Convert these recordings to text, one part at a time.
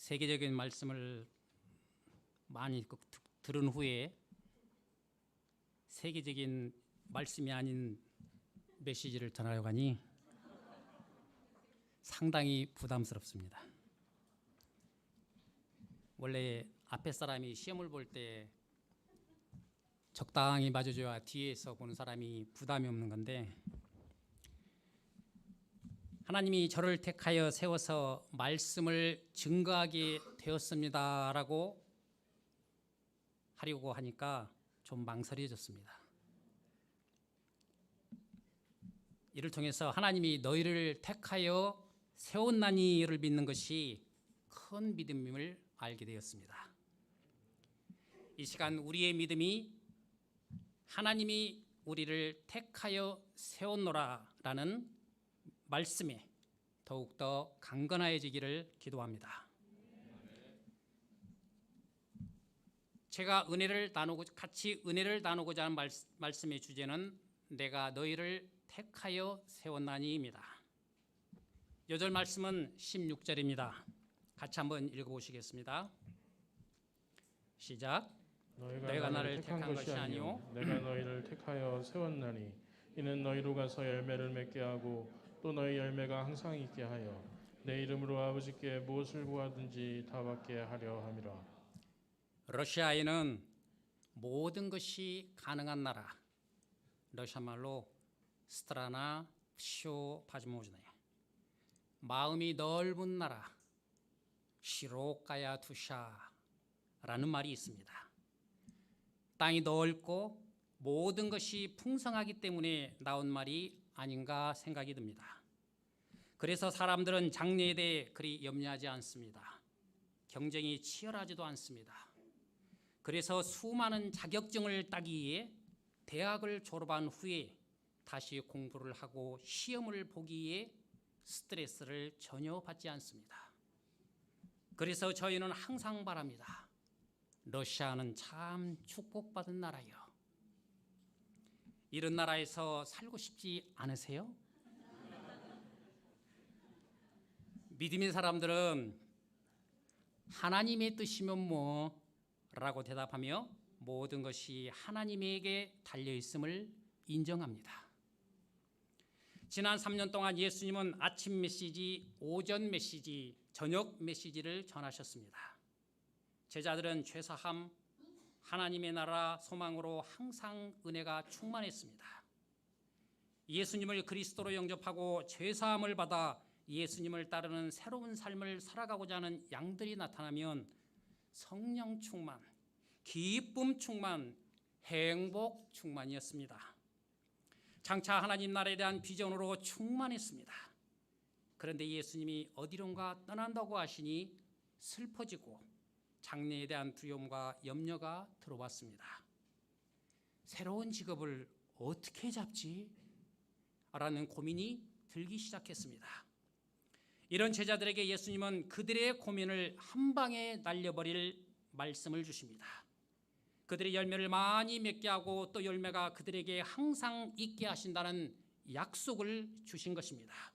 세계적인 말씀을 많이 들은 후에 세계적인 말씀이 아닌 메시지를 전하려고 하니 상당히 부담스럽습니다. 원래 앞에 사람이 시험을 볼 때 적당히 맞아줘야 뒤에서 보는 사람이 부담이 없는 건데, 하나님이 저를 택하여 세워서 말씀을 증거하게 되었습니다라고 하려고 하니까 좀 망설여졌습니다. 이를 통해서 하나님이 너희를 택하여 세웠나니를 믿는 것이 큰 믿음임을 알게 되었습니다. 이 시간 우리의 믿음이 하나님이 우리를 택하여 세웠노라라는 말씀에 더욱더 강건해지기를 기도합니다. 제가 같이 은혜를 나누고자 하는 말씀의 주제는 내가 너희를 택하여 세웠나니입니다. 요절 말씀은 16절입니다. 같이 한번 읽어보시겠습니다. 시작. 너희가 나를 택한 것이 아니요 내가 너희를 택하여 세웠나니 이는 너희로 가서 열매를 맺게 하고 또 너희 열매가 항상 있게 하여 내 이름으로 아버지께 무엇을 구하든지 다 받게 하려 함이라. 러시아에는 모든 것이 가능한 나라, 러시아 말로 스트라나 쇼파즈모즈네, 마음이 넓은 나라, 시로카야 투샤라는 말이 있습니다. 땅이 넓고 모든 것이 풍성하기 때문에 나온 말이 아닌가 생각이 듭니다. 그래서 사람들은 장래에 대해 그리 염려하지 않습니다. 경쟁이 치열하지도 않습니다. 그래서 수많은 자격증을 따기 위해 대학을 졸업한 후에 다시 공부를 하고 시험을 보기에 스트레스를 전혀 받지 않습니다. 그래서 저희는 항상 바랍니다. 러시아는 참 축복받은 나라요. 이런 나라에서 살고 싶지 않으세요? 믿음의 사람들은 하나님의 뜻이면 뭐라고 대답하며 모든 것이 하나님에게 달려있음을 인정합니다. 지난 3년 동안 예수님은 아침 메시지, 오전 메시지, 저녁 메시지를 전하셨습니다. 제자들은 죄사함, 하나님의 나라 소망으로 항상 은혜가 충만했습니다. 예수님을 그리스도로 영접하고 죄사함을 받아 예수님을 따르는 새로운 삶을 살아가고자 하는 양들이 나타나면 성령 충만, 기쁨 충만, 행복 충만이었습니다. 장차 하나님 나라에 대한 비전으로 충만했습니다. 그런데 예수님이 어디론가 떠난다고 하시니 슬퍼지고 장래에 대한 두려움과 염려가 들어왔습니다. 새로운 직업을 어떻게 잡지? 라는 고민이 들기 시작했습니다. 이런 제자들에게 예수님은 그들의 고민을 한 방에 날려버릴 말씀을 주십니다. 그들의 열매를 많이 맺게 하고 또 열매가 그들에게 항상 있게 하신다는 약속을 주신 것입니다.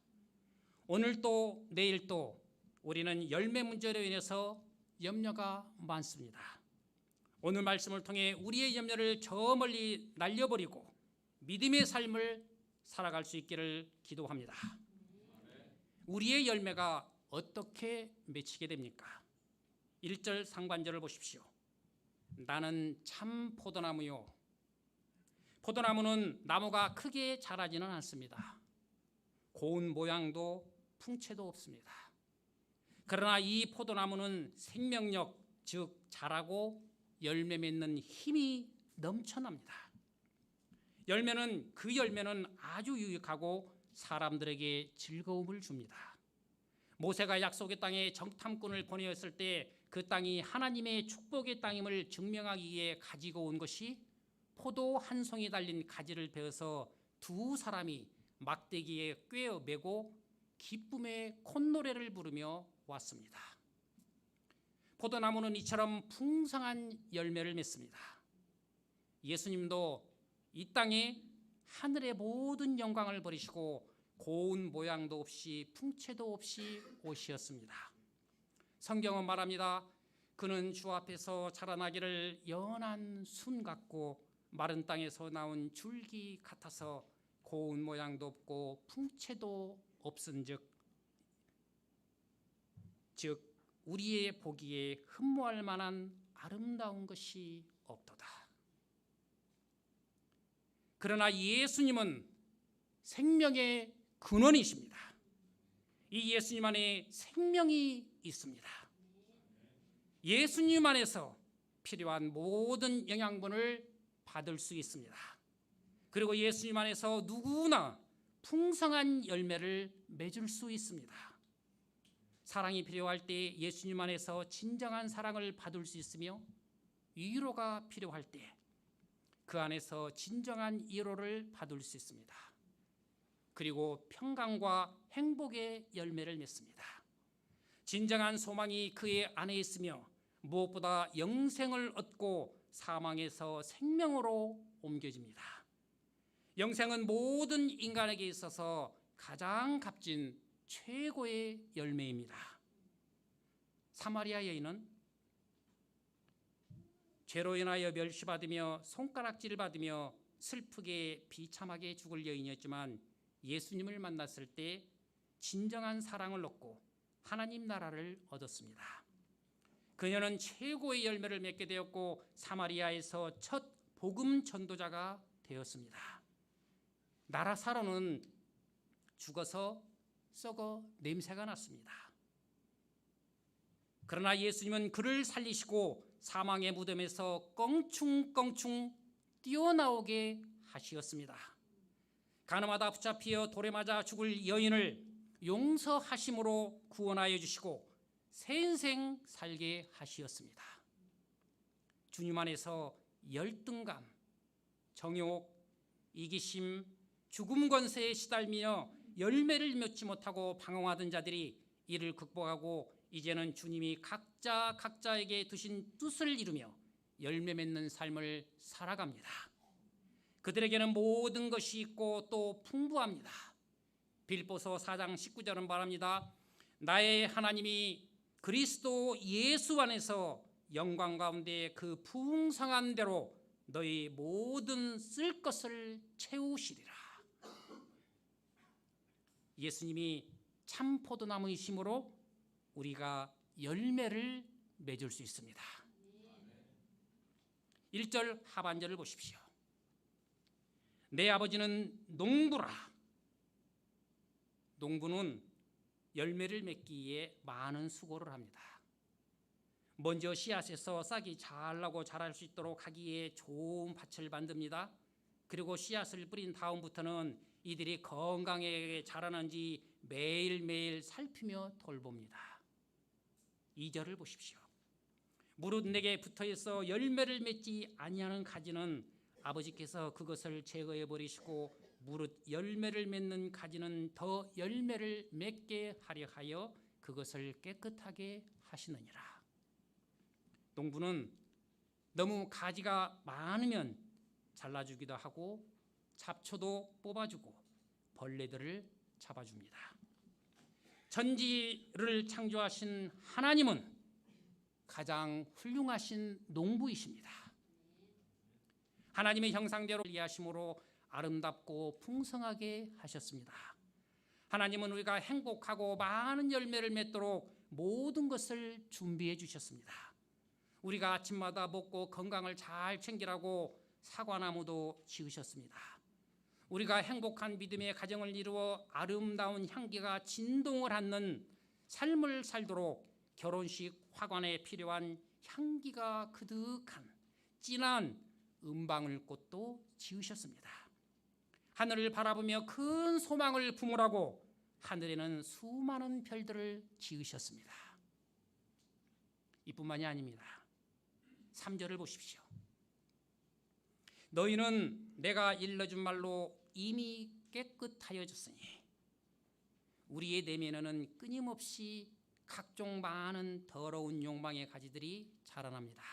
오늘도 내일도 우리는 열매 문제로 인해서 염려가 많습니다. 오늘 말씀을 통해 우리의 염려를 저 멀리 날려버리고 믿음의 삶을 살아갈 수 있기를 기도합니다. 우리의 열매가 어떻게 맺히게 됩니까? 1절 상반절을 보십시오. 나는 참 포도나무요. 포도나무는 나무가 크게 자라지는 않습니다. 고운 모양도 풍채도 없습니다. 그러나 이 포도나무는 생명력, 즉 자라고 열매 맺는 힘이 넘쳐납니다. 그 열매는 아주 유익하고 사람들에게 즐거움을 줍니다. 모세가 약속의 땅에 정탐꾼을 보내었을 때 그 땅이 하나님의 축복의 땅임을 증명하기 위해 가지고 온 것이 포도 한 송이 달린 가지를 베어서 두 사람이 막대기에 꿰어 매고 기쁨의 콧노래를 부르며 왔습니다. 포도나무는 이처럼 풍성한 열매를 맺습니다. 예수님도 이 땅에 하늘의 모든 영광을 버리시고 고운 모양도 없이 풍채도 없이 오셨습니다. 성경은 말합니다. 그는 주 앞에서 자라나기를 연한 순 같고 마른 땅에서 나온 줄기 같아서 고운 모양도 없고 풍채도 없은즉 즉 우리의 보기에 흠모할 만한 아름다운 것이 없도다. 그러나 예수님은 생명의 근원이십니다. 이 예수님 안에 생명이 있습니다. 예수님 안에서 필요한 모든 영양분을 받을 수 있습니다. 그리고 예수님 안에서 누구나 풍성한 열매를 맺을 수 있습니다. 사랑이 필요할 때 예수님 안에서 진정한 사랑을 받을 수 있으며 위로가 필요할 때 그 안에서 진정한 위로를 받을 수 있습니다. 그리고 평강과 행복의 열매를 맺습니다. 진정한 소망이 그의 안에 있으며 무엇보다 영생을 얻고 사망에서 생명으로 옮겨집니다. 영생은 모든 인간에게 있어서 가장 값진 최고의 열매입니다. 사마리아 여인은 죄로 인하여 멸시받으며 손가락질 받으며 슬프게 비참하게 죽을 여인이었지만 예수님을 만났을 때 진정한 사랑을 얻고 하나님 나라를 얻었습니다. 그녀는 최고의 열매를 맺게 되었고 사마리아에서 첫 복음 전도자가 되었습니다. 나라사로는 죽어서 썩어 냄새가 났습니다. 그러나 예수님은 그를 살리시고 사망의 무덤에서 껑충껑충 뛰어나오게 하시었습니다. 가늠하다 붙잡혀 돌에 맞아 죽을 여인을 용서하심으로 구원하여 주시고 새 인생 살게 하시었습니다. 주님 안에서 열등감, 정욕, 이기심, 죽음 권세에 시달리며 열매를 맺지 못하고 방황하던 자들이 이를 극복하고 이제는 주님이 각자에게 두신 뜻을 이루며 열매 맺는 삶을 살아갑니다. 그들에게는 모든 것이 있고 또 풍부합니다. 빌립보서 4장 19절은 말합니다. 나의 하나님이 그리스도 예수 안에서 영광 가운데 그 풍성한 대로 너희 모든 쓸 것을 채우시리라. 예수님이 참 포도나무이심으로 우리가 열매를 맺을 수 있습니다. 1절 하반절을 보십시오. 내 아버지는 농부라. 농부는 열매를 맺기 위해 많은 수고를 합니다. 먼저 씨앗에서 싹이 잘 나고 자랄 수 있도록 하기 위해 좋은 밭을 만듭니다. 그리고 씨앗을 뿌린 다음부터는 이들이 건강하게 자라는지 매일매일 살피며 돌봅니다. 2절을 보십시오. 무릇 내게 붙어있어 열매를 맺지 아니하는 가지는 아버지께서 그것을 제거해 버리시고 무릇 열매를 맺는 가지는 더 열매를 맺게 하려 하여 그것을 깨끗하게 하시느니라. 농부는 너무 가지가 많으면 잘라주기도 하고 잡초도 뽑아주고 벌레들을 잡아줍니다. 전지를 창조하신 하나님은 가장 훌륭하신 농부이십니다. 하나님의 형상대로 이해하심으로 아름답고 풍성하게 하셨습니다. 하나님은 우리가 행복하고 많은 열매를 맺도록 모든 것을 준비해 주셨습니다. 우리가 아침마다 먹고 건강을 잘 챙기라고 사과나무도 지으셨습니다. 우리가 행복한 믿음의 가정을 이루어 아름다운 향기가 진동을 하는 삶을 살도록 결혼식 화관에 필요한 향기가 그득한 진한 은방울꽃도 지으셨습니다. 하늘을 바라보며 큰 소망을 품으라고 하늘에는 수많은 별들을 지으셨습니다. 이뿐만이 아닙니다. 3절을 보십시오. 너희는 내가 일러준 말로 이미 깨끗하여졌으니 우리의 내면에는 끊임없이 각종 많은 더러운 욕망의 가지들이 자라납니다.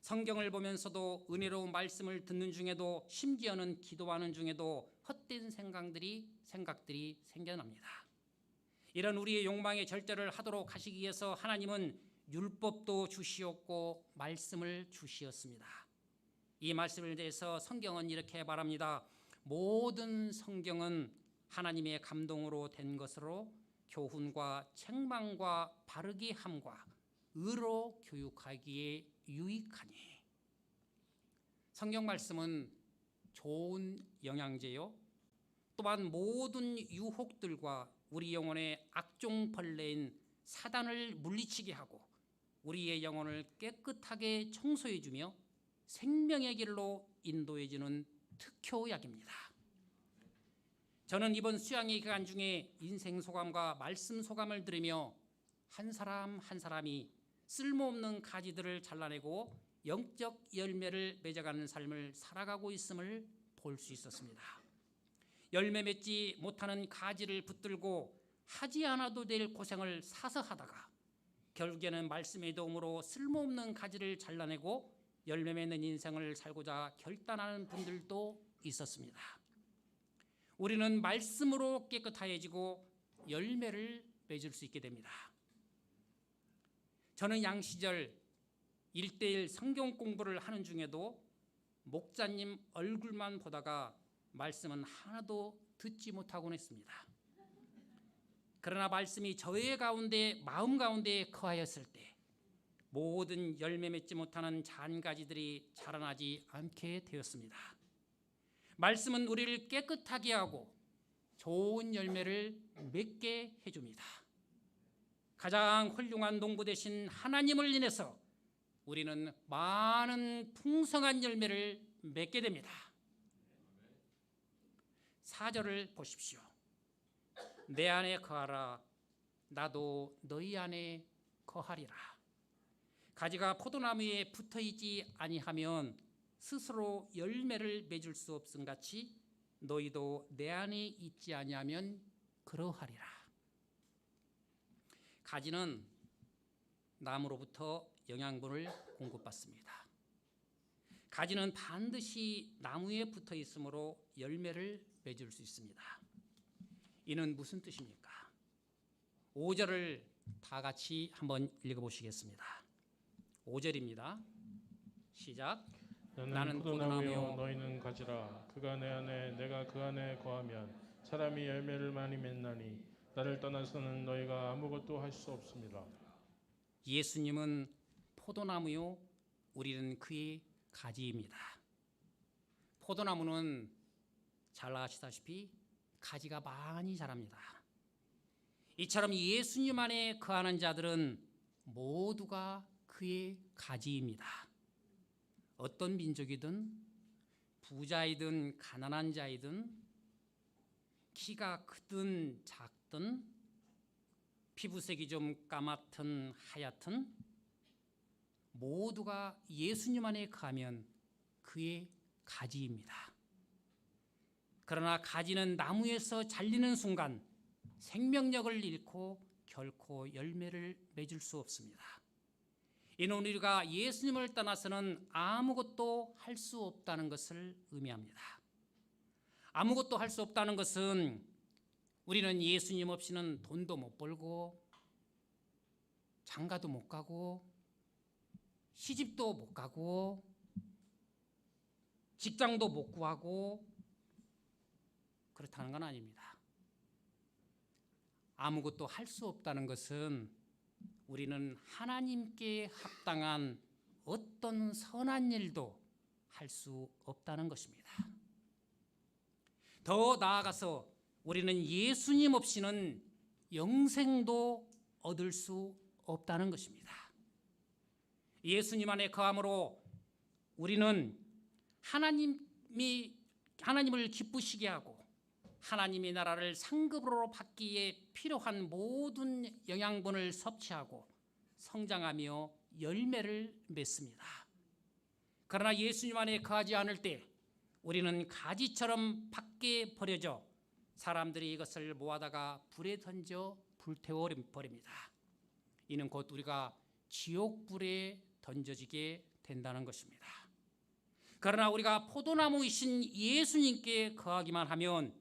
성경을 보면서도 은혜로운 말씀을 듣는 중에도 심지어는 기도하는 중에도 헛된 생각들이 생겨납니다. 이런 우리의 욕망의 절제를 하도록 하시기 위해서 하나님은 율법도 주시었고 말씀을 주시었습니다. 이 말씀을 대해서 성경은 이렇게 말합니다. 모든 성경은 하나님의 감동으로 된 것으로 교훈과 책망과 바르게 함과 의로 교육하기에 유익하니. 성경 말씀은 좋은 영양제요, 또한 모든 유혹들과 우리 영혼의 악종 벌레인 사단을 물리치게 하고 우리의 영혼을 깨끗하게 청소해주며 생명의 길로 인도해주는 특효약입니다. 저는 이번 수양의 기간 중에 인생 소감과 말씀 소감을 들으며 한 사람 한 사람이 쓸모없는 가지들을 잘라내고 영적 열매를 맺어가는 삶을 살아가고 있음을 볼 수 있었습니다. 열매 맺지 못하는 가지를 붙들고 하지 않아도 될 고생을 사서 하다가 결국에는 말씀의 도움으로 쓸모없는 가지를 잘라내고 열매 맺는 인생을 살고자 결단하는 분들도 있었습니다. 우리는 말씀으로 깨끗해지고 열매를 맺을 수 있게 됩니다. 저는 양시절 1:1 성경 공부를 하는 중에도 목자님 얼굴만 보다가 말씀은 하나도 듣지 못하곤 했습니다. 그러나 말씀이 저의 가운데 마음 가운데 거하였을 때 모든 열매 맺지 못하는 잔가지들이 자라나지 않게 되었습니다. 말씀은 우리를 깨끗하게 하고 좋은 열매를 맺게 해줍니다. 가장 훌륭한 농부 되신 하나님을 인해서 우리는 많은 풍성한 열매를 맺게 됩니다. 4절을 보십시오. 내 안에 거하라, 나도 너희 안에 거하리라. 가지가 포도나무에 붙어있지 아니하면 스스로 열매를 맺을 수 없음같이 너희도 내 안에 있지 아니하면 그러하리라. 가지는 나무로부터 영양분을 공급받습니다. 가지는 반드시 나무에 붙어 있으므로 열매를 맺을 수 있습니다. 이는 무슨 뜻입니까? 5절을 다 같이 한번 읽어보시겠습니다. 5절입니다. 시작. 나는 포도나무요 너희는 가지라. 그가 내 안에 내가 그 안에 거하면 사람이 열매를 많이 맺나니 나를 떠나서는 너희가 아무것도 할 수 없습니다. 예수님은 포도나무요, 우리는 그의 가지입니다. 포도나무는 잘 아시다시피 가지가 많이 자랍니다. 이처럼 예수님 안에 거하는 자들은 모두가 그의 가지입니다. 어떤 민족이든 부자이든 가난한 자이든 키가 크든 작든 피부색이 좀 까맣든 하얗든 모두가 예수님 안에 거하면 그의 가지입니다. 그러나 가지는 나무에서 잘리는 순간 생명력을 잃고 결코 열매를 맺을 수 없습니다. 이는 우리가 예수님을 떠나서는 아무것도 할 수 없다는 것을 의미합니다. 아무것도 할 수 없다는 것은 우리는 예수님 없이는 돈도 못 벌고 장가도 못 가고 시집도 못 가고 직장도 못 구하고 그렇다는 건 아닙니다. 아무것도 할 수 없다는 것은 우리는 하나님께 합당한 어떤 선한 일도 할 수 없다는 것입니다. 더 나아가서 우리는 예수님 없이는 영생도 얻을 수 없다는 것입니다. 예수님 안에 거함으로 우리는 하나님을 기쁘시게 하고 하나님의 나라를 상급으로 받기에 필요한 모든 영양분을 섭취하고 성장하며 열매를 맺습니다. 그러나 예수님 안에 거하지 않을 때 우리는 가지처럼 밖에 버려져 사람들이 이것을 모아다가 불에 던져 불태워버립니다. 이는 곧 우리가 지옥불에 던져지게 된다는 것입니다. 그러나 우리가 포도나무이신 예수님께 거하기만 하면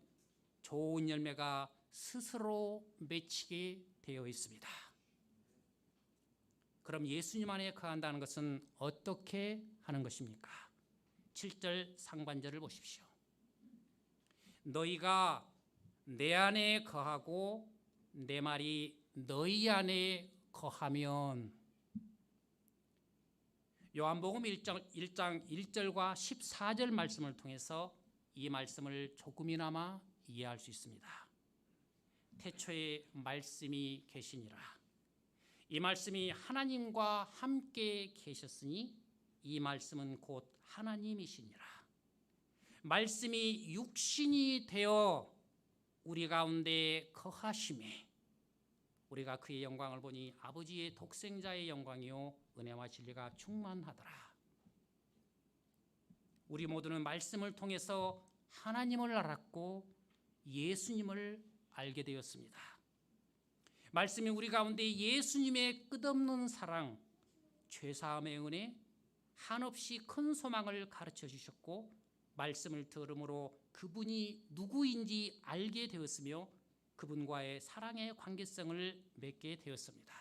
좋은 열매가 스스로 맺히게 되어 있습니다. 그럼 예수님 안에 거한다는 것은 어떻게 하는 것입니까? 7절 상반절을 보십시오. 너희가 내 안에 거하고 내 말이 너희 안에 거하면. 요한복음 1장 1절과 14절 말씀을 통해서 이 말씀을 조금이나마 이해할 수 있습니다. 태초에 말씀이 계시니라. 이 말씀이 하나님과 함께 계셨으니 이 말씀은 곧 하나님이시니라. 말씀이 육신이 되어 우리 가운데 거하심에 우리가 그의 영광을 보니 아버지의 독생자의 영광이요 은혜와 진리가 충만하더라. 우리 모두는 말씀을 통해서 하나님을 알았고 예수님을 알게 되었습니다. 말씀이 우리 가운데 예수님의 끝없는 사랑, 죄사함의 은혜, 한없이 큰 소망을 가르쳐 주셨고 말씀을 들음으로 그분이 누구인지 알게 되었으며 그분과의 사랑의 관계성을 맺게 되었습니다.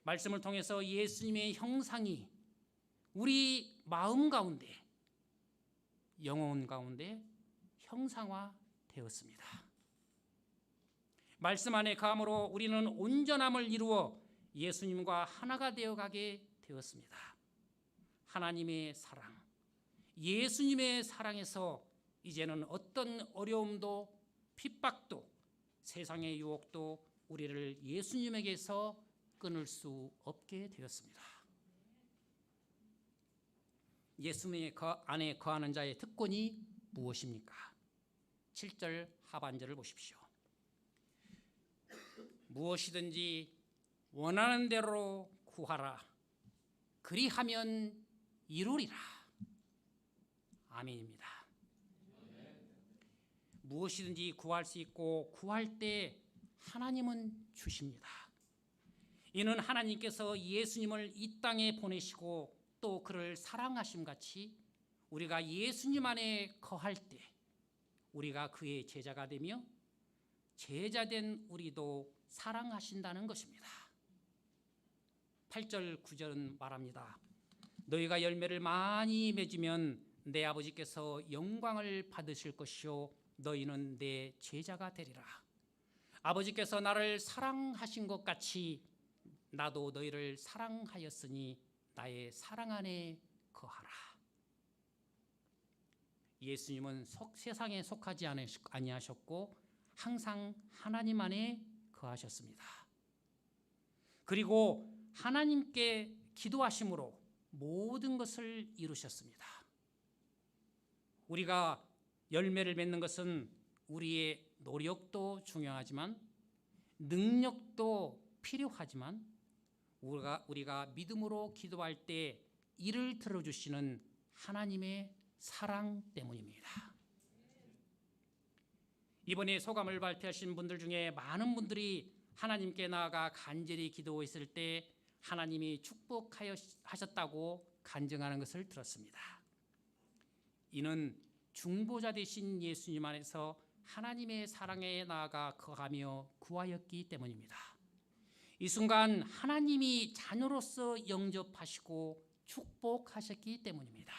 말씀을 통해서 예수님의 형상이 우리 마음 가운데, 영혼 가운데 형상화되었습니다. 말씀 안에 거함으로 우리는 온전함을 이루어 예수님과 하나가 되어가게 되었습니다. 하나님의 사랑, 예수님의 사랑에서 이제는 어떤 어려움도 핍박도 세상의 유혹도 우리를 예수님에게서 끊을 수 없게 되었습니다. 예수님의 안에 거하는 자의 특권이 무엇입니까? 7절 하반절을 보십시오. 무엇이든지 원하는 대로 구하라. 그리하면 이루리라. 아멘입니다. 무엇이든지 구할 수 있고 구할 때 하나님은 주십니다. 이는 하나님께서 예수님을 이 땅에 보내시고 또 그를 사랑하심 같이 우리가 예수님 안에 거할 때 우리가 그의 제자가 되며 제자된 우리도 사랑하신다는 것입니다. 8절 9절은 말합니다. 너희가 열매를 많이 맺으면 내 아버지께서 영광을 받으실 것이요 너희는 내 제자가 되리라. 아버지께서 나를 사랑하신 것 같이 나도 너희를 사랑하였으니 나의 사랑 안에 거하라. 예수님은 세상에 속하지 아니하셨고 항상 하나님 안에 거하셨습니다. 그리고 하나님께 기도하심으로 모든 것을 이루셨습니다. 우리가 열매를 맺는 것은 우리의 노력도 중요하지만 능력도 필요하지만 우리가 믿음으로 기도할 때 이를 들어주시는 하나님의 사랑 때문입니다. 이번에 소감을 발표하신 분들 중에 많은 분들이 하나님께 나아가 간절히 기도했을 때 하나님이 축복하셨다고 간증하는 것을 들었습니다. 이는 중보자 되신 예수님 안에서 하나님의 사랑에 나아가 거하며 구하였기 때문입니다. 이 순간 하나님이 자녀로서 영접하시고 축복하셨기 때문입니다.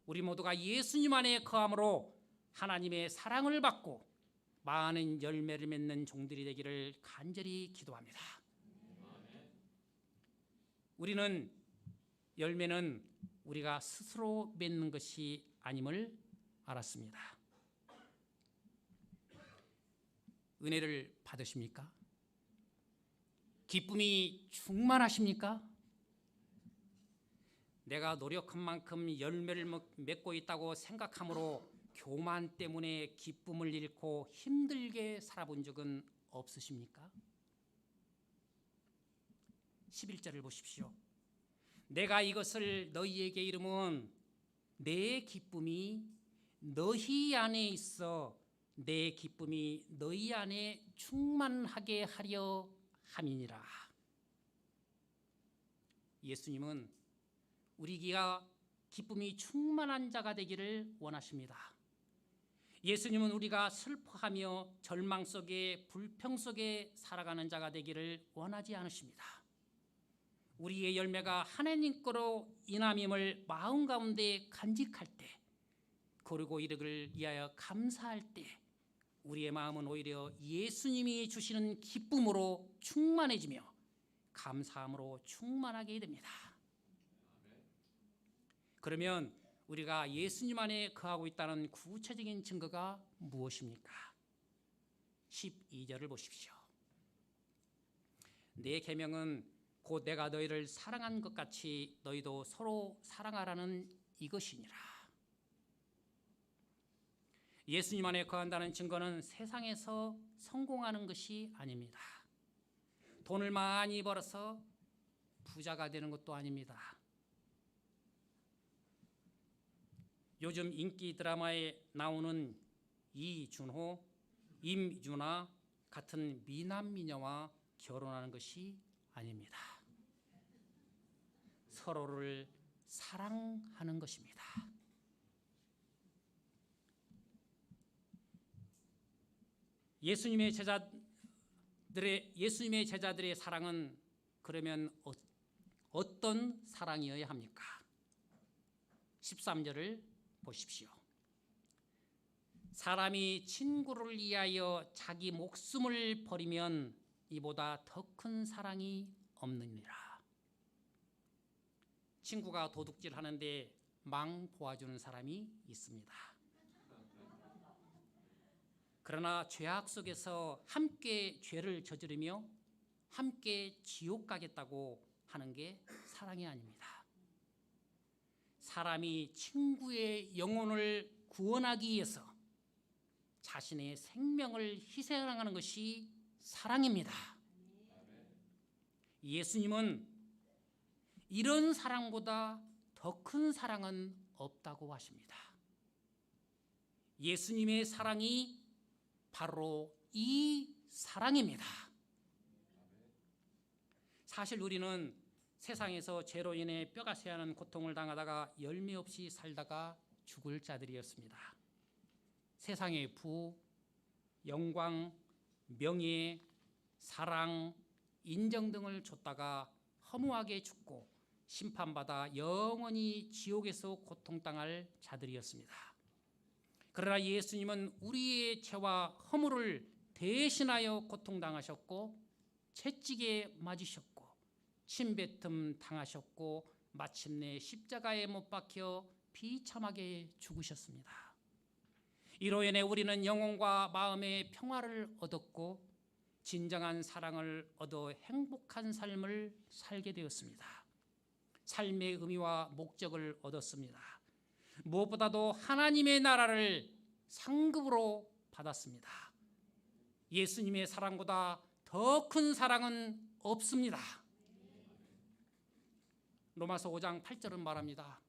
우리 모두가 예수님 안에 거함으로 하나님의 사랑을 받고 많은 열매를 맺는 종들이 되기를 간절히 기도합니다. 우리는 열매는 우리가 스스로 맺는 것이 아님을 알았습니다. 은혜를 받으십니까? 기쁨이 충만하십니까? 내가 노력한 만큼 열매를 맺고 있다고 생각함으로 교만 때문에 기쁨을 잃고 힘들게 살아본 적은 없으십니까? 11절을 보십시오. 내가 이것을 너희에게 이르면 내 기쁨이 너희 안에 있어 내 기쁨이 너희 안에 충만하게 하려 함이니라. 예수님은 우리가 기쁨이 충만한 자가 되기를 원하십니다. 예수님은 우리가 슬퍼하며 절망 속에 불평 속에 살아가는 자가 되기를 원하지 않으십니다. 우리의 열매가 하나님 거로 인함임을 마음 가운데 간직할 때, 그리고 이를 위하여 감사할 때 우리의 마음은 오히려 예수님이 주시는 기쁨으로 충만해지며 감사함으로 충만하게 됩니다. 그러면 우리가 예수님 안에 거하고 있다는 구체적인 증거가 무엇입니까? 12절을 보십시오. 내 계명은 곧 내가 너희를 사랑한 것 같이 너희도 서로 사랑하라는 이것이니라. 예수님 안에 거한다는 증거는 세상에서 성공하는 것이 아닙니다. 돈을 많이 벌어서 부자가 되는 것도 아닙니다. 요즘 인기 드라마에 나오는 이준호, 임유나 같은 미남 미녀와 결혼하는 것이 아닙니다. 서로를 사랑하는 것입니다. 예수님의 제자들의 사랑은 그러면 어떤 사랑이어야 합니까? 13절을 보십시오. 사람이 친구를 위하여 자기 목숨을 버리면 이보다 더 큰 사랑이 없느니라. 친구가 도둑질 하는데 망 도와주는 사람이 있습니다. 그러나 죄악 속에서 함께 죄를 저지르며 함께 지옥 가겠다고 하는 게 사랑이 아닙니다. 사람이 친구의 영혼을 구원하기 위해서 자신의 생명을 희생하는 것이 사랑입니다. 예수님은 이런 사랑보다 더 큰 사랑은 없다고 하십니다. 예수님의 사랑이 바로 이 사랑입니다. 사실 우리는 세상에서 죄로 인해 뼈가 새하는 고통을 당하다가 열매 없이 살다가 죽을 자들이었습니다. 세상의 부, 영광, 명예, 사랑, 인정 등을 줬다가 허무하게 죽고 심판받아 영원히 지옥에서 고통당할 자들이었습니다. 그러나 예수님은 우리의 죄와 허물을 대신하여 고통당하셨고 채찍에 맞으셨고 침뱉음 당하셨고 마침내 십자가에 못 박혀 비참하게 죽으셨습니다. 이로 인해 우리는 영혼과 마음의 평화를 얻었고 진정한 사랑을 얻어 행복한 삶을 살게 되었습니다. 삶의 의미와 목적을 얻었습니다. 무엇보다도 하나님의 나라를 상급으로 받았습니다. 예수님의 사랑보다 더 큰 사랑은 없습니다. 로마서 5장 8절은 말합니다.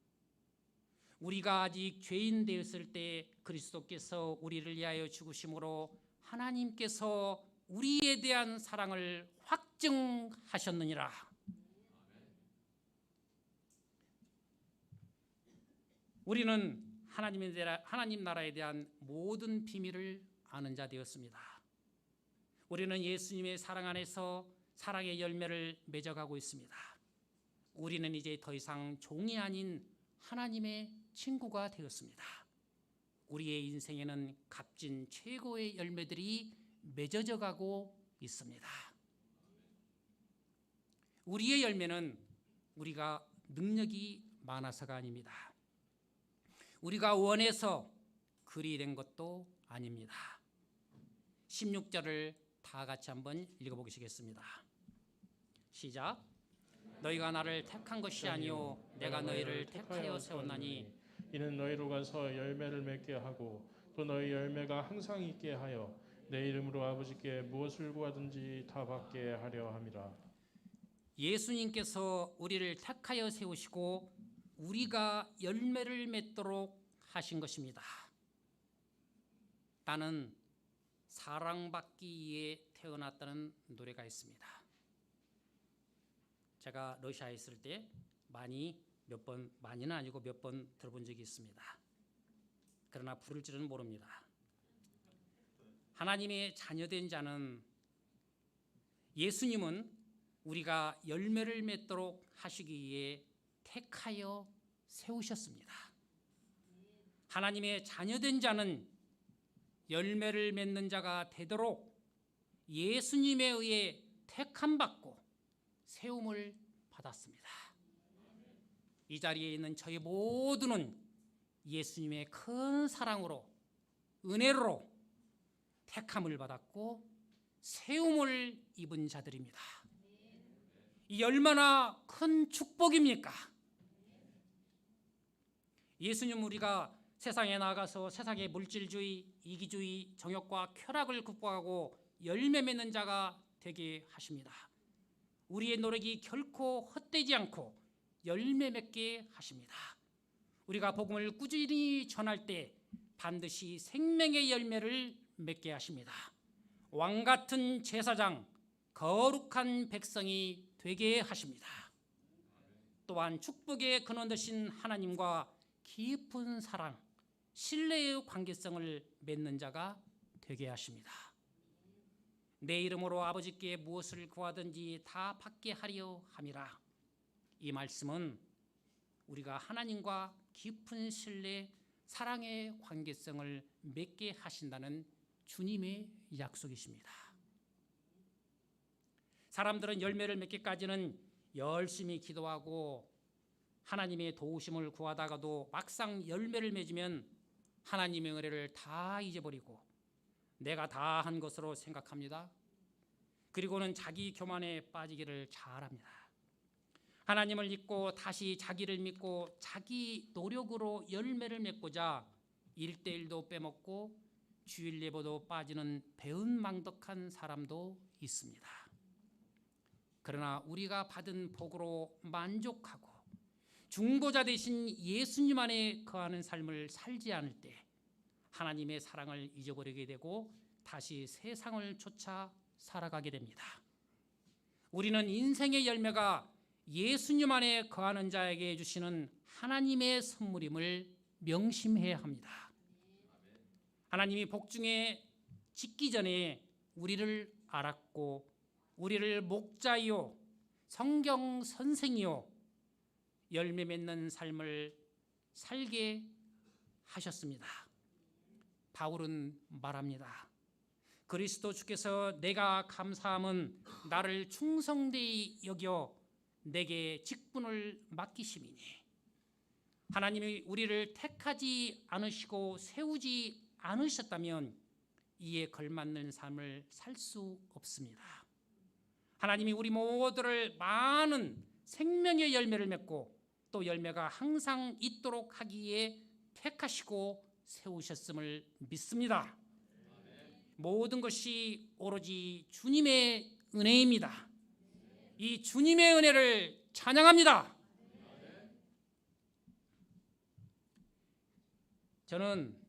우리가 아직 죄인 되었을 때 그리스도께서 우리를 위하여 죽으심으로 하나님께서 우리에 대한 사랑을 확증하셨느니라. 우리는 하나님 나라에 대한 모든 비밀을 아는 자 되었습니다. 우리는 예수님의 사랑 안에서 사랑의 열매를 맺어가고 있습니다. 우리는 이제 더 이상 종이 아닌 하나님의 친구가 되었습니다. 우리의 인생에는 값진 최고의 열매들이 맺어져 가고 있습니다. 우리의 열매는 우리가 능력이 많아서가 아닙니다. 우리가 원해서 그리 된 것도 아닙니다. 16절을 다 같이 한번 읽어보시겠습니다. 시작. 너희가 나를 택한 것이 아니요 내가 너희를 택하여 세웠나니 이는 너희로 가서 열매를 맺게 하고 또 너희 열매가 항상 있게 하여 내 이름으로 아버지께 무엇을 구하든지 다 받게 하려 함이라. 예수님께서 우리를 택하여 세우시고 우리가 열매를 맺도록 하신 것입니다. 나는 사랑받기 위해 태어났다는 노래가 있습니다. 제가 러시아에 있을 때 많이는 아니고 몇 번 들어본 적이 있습니다. 그러나 부를 줄은 모릅니다. 하나님의 자녀된 자는 예수님은 우리가 열매를 맺도록 하시기 위해 택하여 세우셨습니다. 하나님의 자녀된 자는 열매를 맺는 자가 되도록 예수님에 의해 택함받고 세움을 받았습니다. 이 자리에 있는 저희 모두는 예수님의 큰 사랑으로 은혜로 택함을 받았고 세움을 입은 자들입니다. 이 얼마나 큰 축복입니까? 예수님 우리가 세상에 나가서 세상의 물질주의, 이기주의, 정욕과 쾌락을 극복하고 열매 맺는 자가 되게 하십니다. 우리의 노력이 결코 헛되지 않고 열매 맺게 하십니다. 우리가 복음을 꾸준히 전할 때 반드시 생명의 열매를 맺게 하십니다. 왕같은 제사장, 거룩한 백성이 되게 하십니다. 또한 축복의 근원 되신 하나님과 깊은 사랑, 신뢰의 관계성을 맺는 자가 되게 하십니다. 내 이름으로 아버지께 무엇을 구하든지 다 받게 하려 함이라. 이 말씀은 우리가 하나님과 깊은 신뢰, 사랑의 관계성을 맺게 하신다는 주님의 약속이십니다. 사람들은 열매를 맺기까지는 열심히 기도하고 하나님의 도우심을 구하다가도 막상 열매를 맺으면 하나님의 은혜를 다 잊어버리고 내가 다 한 것으로 생각합니다. 그리고는 자기 교만에 빠지기를 잘합니다. 하나님을 믿고 다시 자기를 믿고 자기 노력으로 열매를 맺고자 1:1도 빼먹고 주일 예배도 빠지는 배은망덕한 사람도 있습니다. 그러나 우리가 받은 복으로 만족하고 중보자 되신 예수님 안에 거하는 삶을 살지 않을 때 하나님의 사랑을 잊어버리게 되고 다시 세상을 쫓아 살아가게 됩니다. 우리는 인생의 열매가 예수님 안에 거하는 자에게 주시는 하나님의 선물임을 명심해야 합니다. 하나님이 복중에 짓기 전에 우리를 알았고 우리를 목자이요 성경 선생이요 열매 맺는 삶을 살게 하셨습니다. 바울은 말합니다. 그리스도 주께서 내가 감사함은 나를 충성되이 여겨 내게 직분을 맡기심이니. 하나님이 우리를 택하지 않으시고 세우지 않으셨다면 이에 걸맞는 삶을 살 수 없습니다. 하나님이 우리 모두를 많은 생명의 열매를 맺고 또 열매가 항상 있도록 하기에 택하시고 세우셨음을 믿습니다. 모든 것이 오로지 주님의 은혜입니다. 이 주님의 은혜를 찬양합니다. 저는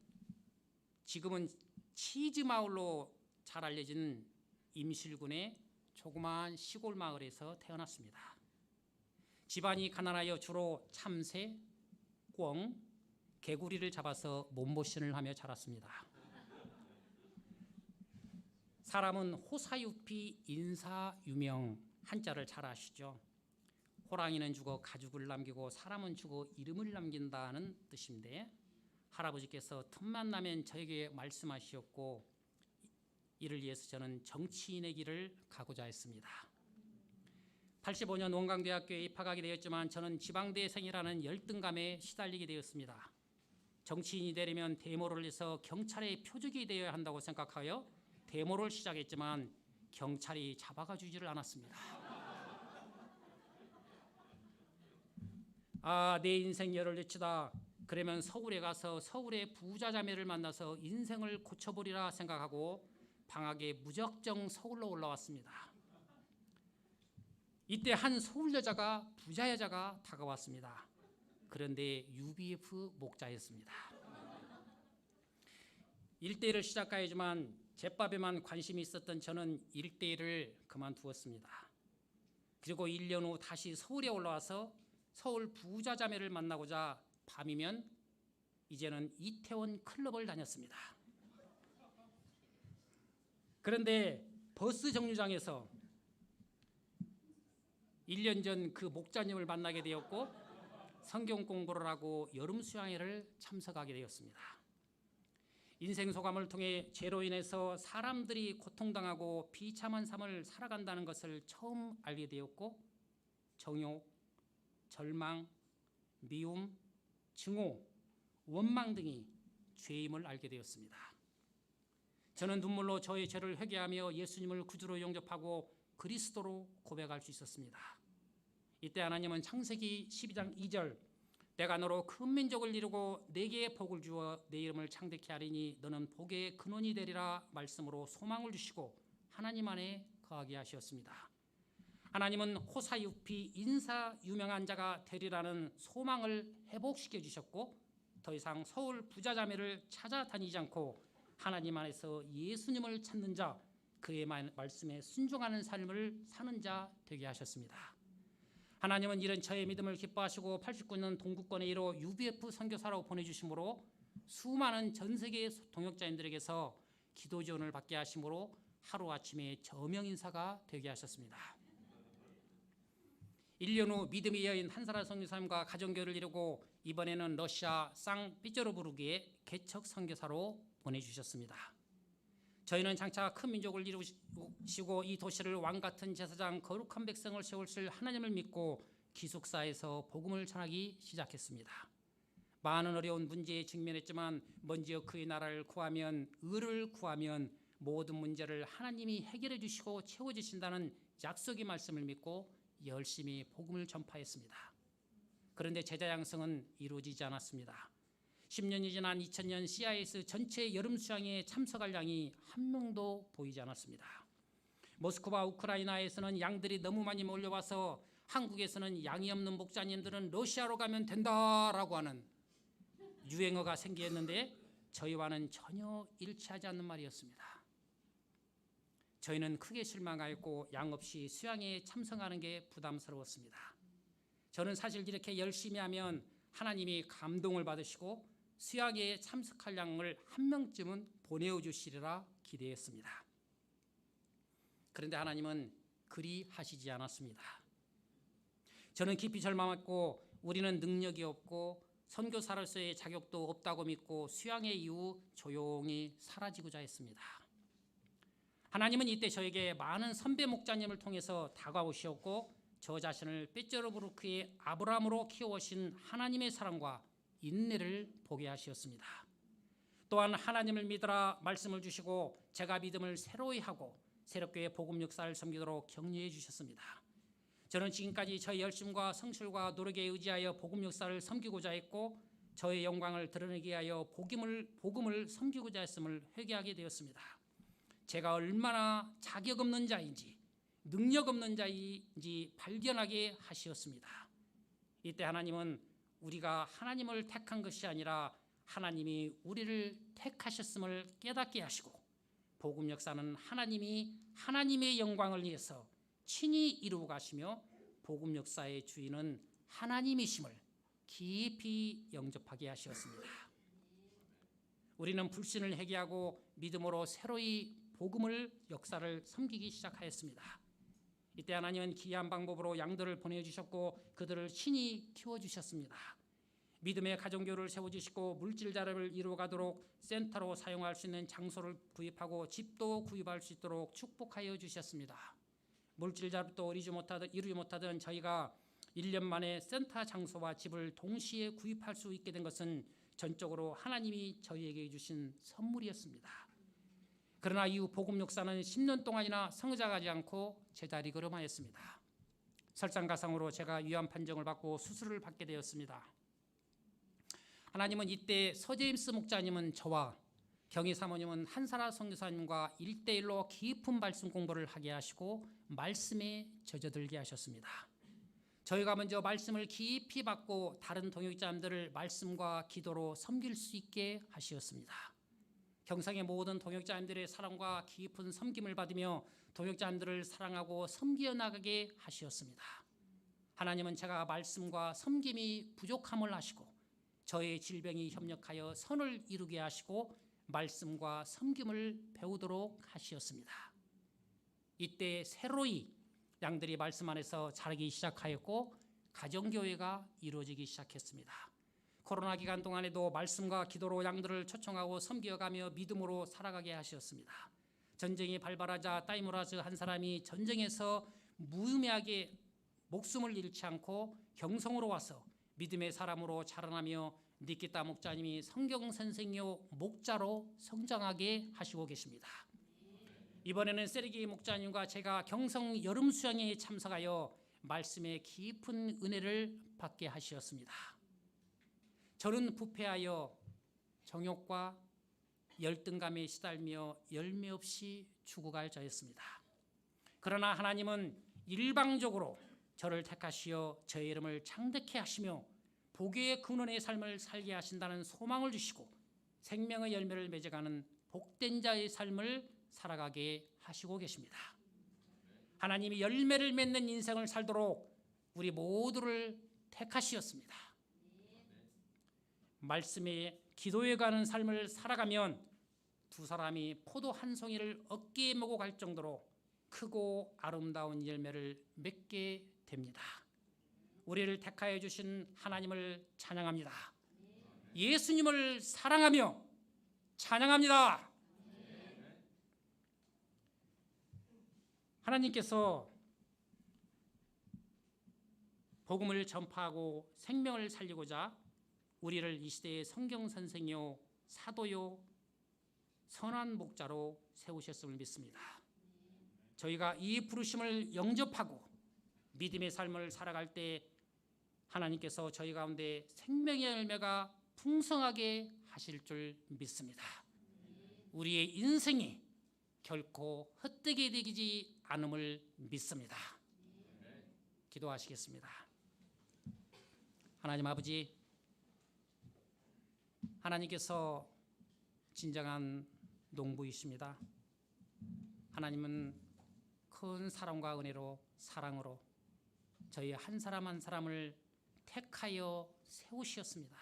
지금은 치즈마을로 잘 알려진 임실군의 조그마한 시골 마을에서 태어났습니다. 집안이 가난하여 주로 참새, 꿩, 개구리를 잡아서 몸보신을 하며 자랐습니다. 사람은 호사유피 인사유명 한자를 잘 아시죠? 호랑이는 죽어 가죽을 남기고 사람은 죽어 이름을 남긴다는 뜻인데 할아버지께서 틈만 나면 저에게 말씀하셨고 이를 위해서 저는 정치인의 길을 가고자 했습니다. 85년 원광대학교에 입학하게 되었지만 저는 지방대생이라는 열등감에 시달리게 되었습니다. 정치인이 되려면 데모를 해서 경찰의 표적이 되어야 한다고 생각하여 데모를 시작했지만 경찰이 잡아가 주지를 않았습니다. 내 인생 열을 내치다. 그러면 서울에 가서 서울의 부자 자매를 만나서 인생을 고쳐보리라 생각하고 방학에 무작정 서울로 올라왔습니다. 이때 한 서울 여자가 부자 여자가 다가왔습니다. 그런데 UBF 목자였습니다. 일대일을 시작하였지만 제밥에만 관심이 있었던 저는 일대일을 그만두었습니다. 그리고 1년 후 다시 서울에 올라와서 서울 부자 자매를 만나고자 밤이면 이제는 이태원 클럽을 다녔습니다. 그런데 버스 정류장에서 1년 전 그 목자님을 만나게 되었고 성경 공부를 하고 여름 수양회를 참석하게 되었습니다. 인생 소감을 통해 죄로 인해서 사람들이 고통당하고 비참한 삶을 살아간다는 것을 처음 알게 되었고 정욕, 절망, 미움, 증오, 원망 등이 죄임을 알게 되었습니다. 저는 눈물로 저의 죄를 회개하며 예수님을 구주로 영접하고 그리스도로 고백할 수 있었습니다. 이때 하나님은 창세기 12장 2절 내가 너로 큰 민족을 이루고 네게 복을 주어 내 이름을 창대케 하리니 너는 복의 근원이 되리라 말씀으로 소망을 주시고 하나님 안에 거하게 하셨습니다. 하나님은 호사유피 인사 유명한 자가 되리라는 소망을 회복시켜 주셨고 더 이상 서울 부자자매를 찾아다니지 않고 하나님 안에서 예수님을 찾는 자, 그의 말씀에 순종하는 삶을 사는 자 되게 하셨습니다. 하나님은 이런 저의 믿음을 기뻐하시고 89년 동구권의 1호 UBF 선교사로 보내주심으로 수많은 전 세계 동역자인들에게서 기도 지원을 받게 하심으로 하루아침에 저명 인사가 되게 하셨습니다. 1년 후 믿음의 여인 한사라 선교사님과 가정교회를 이루고 이번에는 러시아 상피테르부르크의 개척 선교사로 보내주셨습니다. 저희는 장차 큰 민족을 이루시고 이 도시를 왕같은 제사장 거룩한 백성을 세우실 하나님을 믿고 기숙사에서 복음을 전하기 시작했습니다. 많은 어려운 문제에 직면했지만 먼저 그의 나라를 구하면 의를 구하면 모든 문제를 하나님이 해결해 주시고 채워주신다는 약속의 말씀을 믿고 열심히 복음을 전파했습니다. 그런데 제자 양성은 이루어지지 않았습니다. 10년이 지난 2000년 CIS 전체 여름 수양에 참석할 양이 한 명도 보이지 않았습니다. 모스크바 우크라이나에서는 양들이 너무 많이 몰려와서 한국에서는 양이 없는 목자님들은 러시아로 가면 된다라고 하는 유행어가 생기었는데 저희와는 전혀 일치하지 않는 말이었습니다. 저희는 크게 실망하였고 양 없이 수양에 참석하는 게 부담스러웠습니다. 저는 사실 이렇게 열심히 하면 하나님이 감동을 받으시고 수양에 참석할 양을 한 명쯤은 보내주시리라 기대했습니다. 그런데 하나님은 그리 하시지 않았습니다. 저는 깊이 절망했고 우리는 능력이 없고 선교사로서의 자격도 없다고 믿고 수양회 이후 조용히 사라지고자 했습니다. 하나님은 이때 저에게 많은 선배 목자님을 통해서 다가오셨고 저 자신을 삐쩌르부르크의 아브라함으로 키워오신 하나님의 사랑과 인내를 보게 하셨습니다. 또한 하나님을 믿으라 말씀을 주시고 제가 믿음을 새로이 하고 새롭게 복음 역사를 섬기도록 격려해 주셨습니다. 저는 지금까지 저의 열심과 성실과 노력에 의지하여 복음 역사를 섬기고자 했고 저의 영광을 드러내기 위하여 복음을 섬기고자 했음을 회개하게 되었습니다. 제가 얼마나 자격 없는 자인지 능력 없는 자인지 발견하게 하시었습니다. 이때 하나님은 우리가 하나님을 택한 것이 아니라 하나님이 우리를 택하셨음을 깨닫게 하시고 복음 역사는 하나님이 하나님의 영광을 위해서 친히 이루어 가시며 복음 역사의 주인은 하나님이심을 깊이 영접하게 하셨습니다. 우리는 불신을 회개하고 믿음으로 새로이 복음을 역사를 섬기기 시작하였습니다. 이때 하나님은 기이한 방법으로 양들을 보내주셨고 그들을 친히 키워주셨습니다. 믿음의 가정교를 세워주시고 물질 자료를 이루어가도록 센터로 사용할 수 있는 장소를 구입하고 집도 구입할 수 있도록 축복하여 주셨습니다. 물질 자료도 이루지 못하던 저희가 1년 만에 센터 장소와 집을 동시에 구입할 수 있게 된 것은 전적으로 하나님이 저희에게 주신 선물이었습니다. 그러나 이후 복음 역사는 10년 동안이나 성장하지 않고 제자리 걸음하였습니다. 설상가상으로 제가 위암 판정을 받고 수술을 받게 되었습니다. 하나님은 이때 서제임스 목자님은 저와 경희 사모님은 한사라 선교사님과 1대1로 깊은 말씀 공부를 하게 하시고 말씀에 젖어들게 하셨습니다. 저희가 먼저 말씀을 깊이 받고 다른 동역자님들을 말씀과 기도로 섬길 수 있게 하시었습니다. 경상의 모든 동역자님들의 사랑과 깊은 섬김을 받으며 동역자님들을 사랑하고 섬겨 나가게 하시었습니다. 하나님은 제가 말씀과 섬김이 부족함을 아시고 저의 질병이 협력하여 선을 이루게 하시고 말씀과 섬김을 배우도록 하시었습니다. 이때 새로이 양들이 말씀 안에서 자라기 시작하였고 가정교회가 이루어지기 시작했습니다. 코로나 기간 동안에도 말씀과 기도로 양들을 초청하고 섬겨가며 믿음으로 살아가게 하셨습니다. 전쟁이 발발하자 따이무라즈 한 사람이 전쟁에서 무의미하게 목숨을 잃지 않고 경성으로 와서 믿음의 사람으로 자라나며 니키타 목자님이 성경선생요 목자로 성장하게 하시고 계십니다. 이번에는 세르기 목자님과 제가 경성 여름 수양회에 참석하여 말씀의 깊은 은혜를 받게 하시었습니다. 저는 부패하여 정욕과 열등감에 시달며 열매 없이 죽어갈 자였습니다. 그러나 하나님은 일방적으로 저를 택하시어 저의 이름을 창대케 하시며 복의 근원의 삶을 살게 하신다는 소망을 주시고 생명의 열매를 맺어가는 복된 자의 삶을 살아가게 하시고 계십니다. 하나님이 열매를 맺는 인생을 살도록 우리 모두를 택하시었습니다. 말씀에 기도해 가는 삶을 살아가면 두 사람이 포도 한 송이를 어깨에 메고 갈 정도로 크고 아름다운 열매를 맺게 됩니다. 우리를 택하여 주신 하나님을 찬양합니다. 예수님을 사랑하며 찬양합니다. 하나님께서 복음을 전파하고 생명을 살리고자 우리를 이 시대의 성경 선생요, 사도요, 선한 목자로 세우셨음을 믿습니다. 저희가 이 부르심을 영접하고 믿음의 삶을 살아갈 때 하나님께서 저희 가운데 생명의 열매가 풍성하게 하실 줄 믿습니다. 우리의 인생이 결코 헛되게 되지 않음을 믿습니다. 기도하시겠습니다. 하나님 아버지, 하나님께서 진정한 농부이십니다. 하나님은 큰 사랑과 은혜로 사랑으로 저희 한 사람 한 사람을 택하여 세우셨습니다.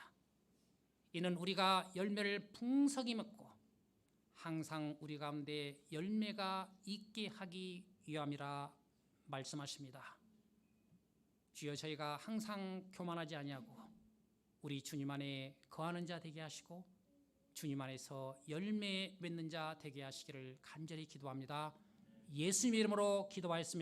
이는 우리가 열매를 풍성히 맺고 항상 우리 가운데 열매가 있게 하기 위함이라 말씀하십니다. 주여, 저희가 항상 교만하지 아니하고 우리 주님 안에 거하는 자 되게 하시고 주님 안에서 열매 맺는 자 되게 하시기를 간절히 기도합니다. 예수님 이름으로 기도하였습니다.